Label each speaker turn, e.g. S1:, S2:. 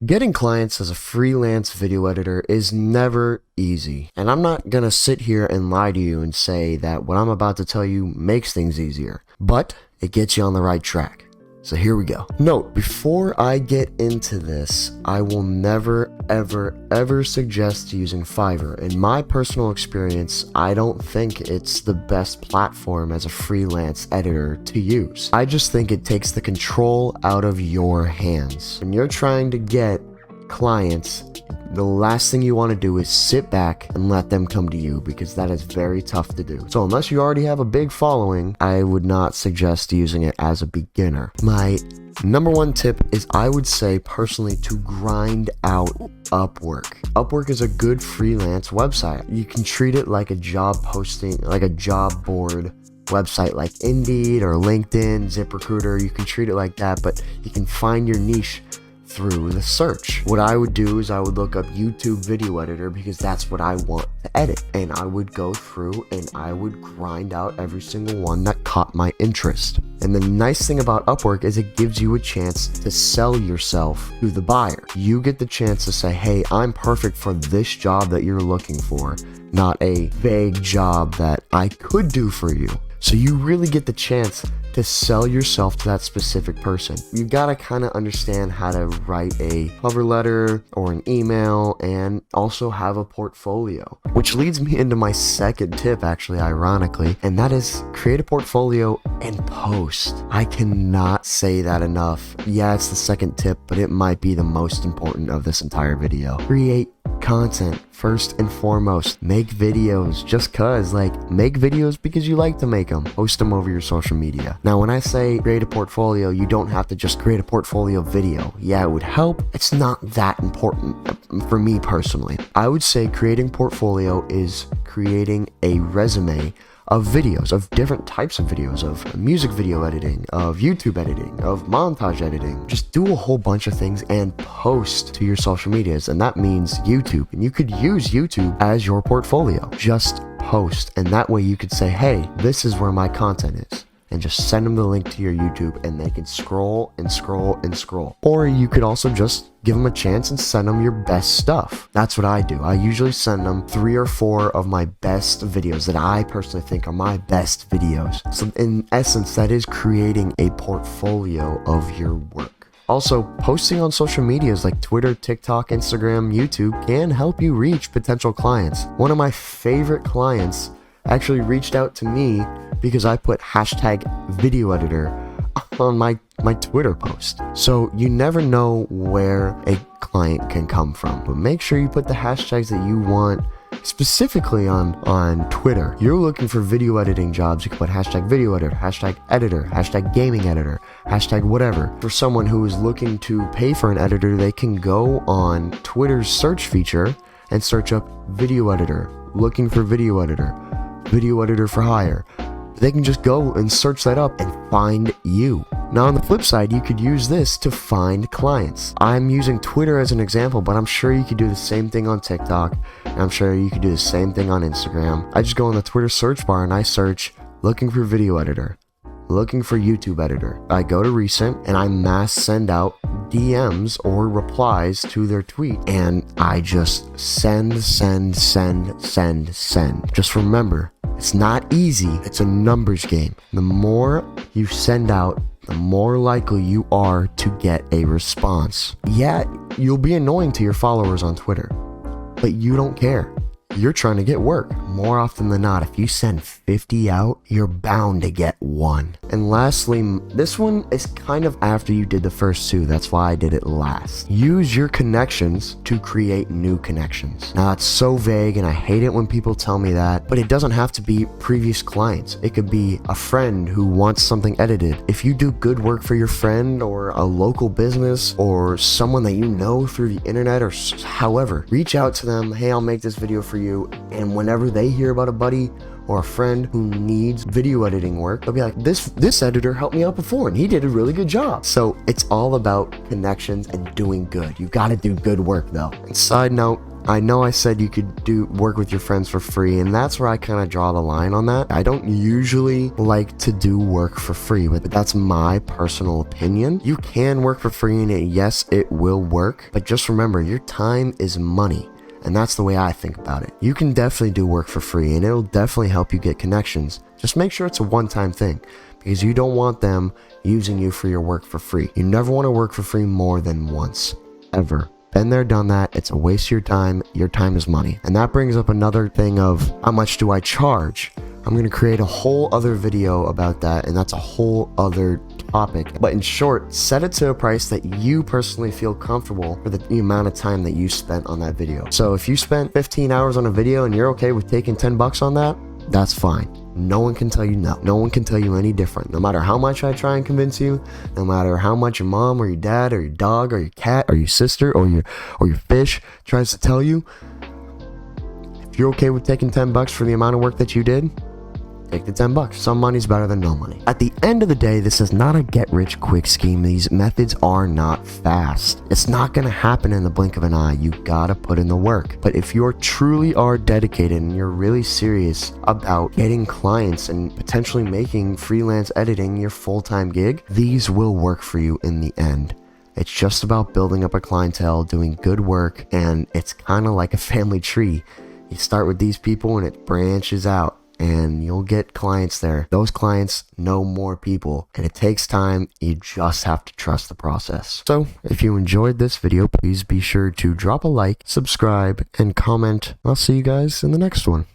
S1: Getting clients as a freelance video editor is never easy, and I'm not gonna sit here and lie to you and say that what I'm about to tell you makes things easier, but it gets you on the right track. So here we go. Note, before I get into this, I will never, ever suggest using Fiverr. In my personal experience, I don't think it's the best platform as a freelance editor to use. I just think it takes the control out of your hands. When you're trying to get clients, the last thing you want to do is sit back and let them come to you, because that is very tough to do. So unless you already have a big following, I would not suggest using it as a beginner. My number one tip is, I would say personally, to grind out Upwork. Upwork is a good freelance website. You can treat it like a job posting, like a job board website like Indeed or LinkedIn, ZipRecruiter. You can treat it like that, but you can find your niche through the search. What I would do is I would look up YouTube video editor, because that's what I want to edit, and I would go through and I would grind out every single one that caught my interest. And the nice thing about Upwork is it gives you a chance to sell yourself to the buyer. You get the chance to say, hey, I'm perfect for this job that you're looking for, not a vague job that I could do for you. So you really get the chance to sell yourself to that specific person. You gotta kind of understand how to write a cover letter or an email, and also have a portfolio. Which leads me into my second tip, actually, ironically, and that is create a portfolio and post. I cannot say that enough. Yeah, it's the second tip, but it might be the most important of this entire video. Create content first and foremost. Make videos just cause, make videos because you like to make them. Post them over your social media. Now, when I say create a portfolio, you don't have to just create a portfolio video. Yeah, it would help. It's not that important for me personally. I would say creating portfolio is creating a resume of videos, of different types of videos, of music video editing, of YouTube editing, of montage editing. Just do a whole bunch of things and post to your social medias, and that means YouTube. And you could use YouTube as your portfolio. Just post, and that way you could say, hey, this is where my content is, and just send them the link to your YouTube, and they can scroll and scroll and scroll. Or you could also just give them a chance and send them your best stuff. That's what I do. I usually send them 3 or 4 of my best videos that I personally think are my best videos. So in essence, that is creating a portfolio of your work. Also, posting on social medias like Twitter, TikTok, Instagram, YouTube can help you reach potential clients. One of my favorite clients actually reached out to me because I put hashtag video editor on my Twitter post. So you never know where a client can come from, but make sure you put the hashtags that you want specifically on Twitter. You're looking for video editing jobs, you can put hashtag video editor, hashtag gaming editor, hashtag whatever. For someone who is looking to pay for an editor, they can go on Twitter's search feature and search up video editor, looking for video editor for hire. They can just go and search that up and find you. Now, on the flip side, you could use this to find clients. I'm using Twitter as an example, but I'm sure you could do the same thing on TikTok, and I'm sure you could do the same thing on Instagram. I just go on the Twitter search bar and I search looking for video editor, looking for YouTube editor. I go to recent and I mass send out DMs or replies to their tweet, and I just send. Just remember, it's not easy. It's a numbers game. The more you send out, the more likely you are to get a response. Yeah, you'll be annoying to your followers on Twitter, but you don't care. You're trying to get work. More often than not, if you send 50 out, you're bound to get 1. And lastly, this one is kind of after you did the first 2. That's why I did it last. Use your connections to create new connections. Now, it's so vague, and I hate it when people tell me that, but it doesn't have to be previous clients. It could be a friend who wants something edited. If you do good work for your friend or a local business or someone that you know through the internet or however, reach out to them. Hey, I'll make this video for you. And whenever they hear about a buddy or a friend who needs video editing work, they'll be like, this editor helped me out before and he did a really good job. So it's all about connections and doing good. You got to do good work though. And side note, I know I said you could do work with your friends for free, and that's where I kind of draw the line on that. I don't usually like to do work for free, but that's my personal opinion. You can work for free and yes, it will work, but just remember, your time is money. And that's the way I think about it. You can definitely do work for free and it'll definitely help you get connections. Just make sure it's a one-time thing because you don't want them using you for your work for free. You never want to work for free more than once, ever. Been there, done that. It's a waste of your time. Your time is money. And that brings up another thing of how much do I charge? I'm going to create a whole other video about that, and that's a whole other topic. But in short, set it to a price that you personally feel comfortable for the amount of time that you spent on that video. So if you spent 15 hours on a video and you're okay with taking 10 bucks on that, that's fine. No one can tell you no. No one can tell you any different. No matter how much I try and convince you, no matter how much your mom or your dad or your dog or your cat or your sister or your fish tries to tell you, if you're okay with taking 10 bucks for the amount of work that you did, take the 10 bucks. Some money's better than no money. At the end of the day, this is not a get-rich-quick scheme. These methods are not fast. It's not going to happen in the blink of an eye. You gotta put in the work. But if you truly are dedicated and you're really serious about getting clients and potentially making freelance editing your full-time gig, these will work for you in the end. It's just about building up a clientele, doing good work, and it's kind of like a family tree. You start with these people and it branches out. And you'll get clients there. Those clients know more people and it takes time. You just have to trust the process. So if you enjoyed this video, please be sure to drop a like, subscribe, and comment. I'll see you guys in the next one.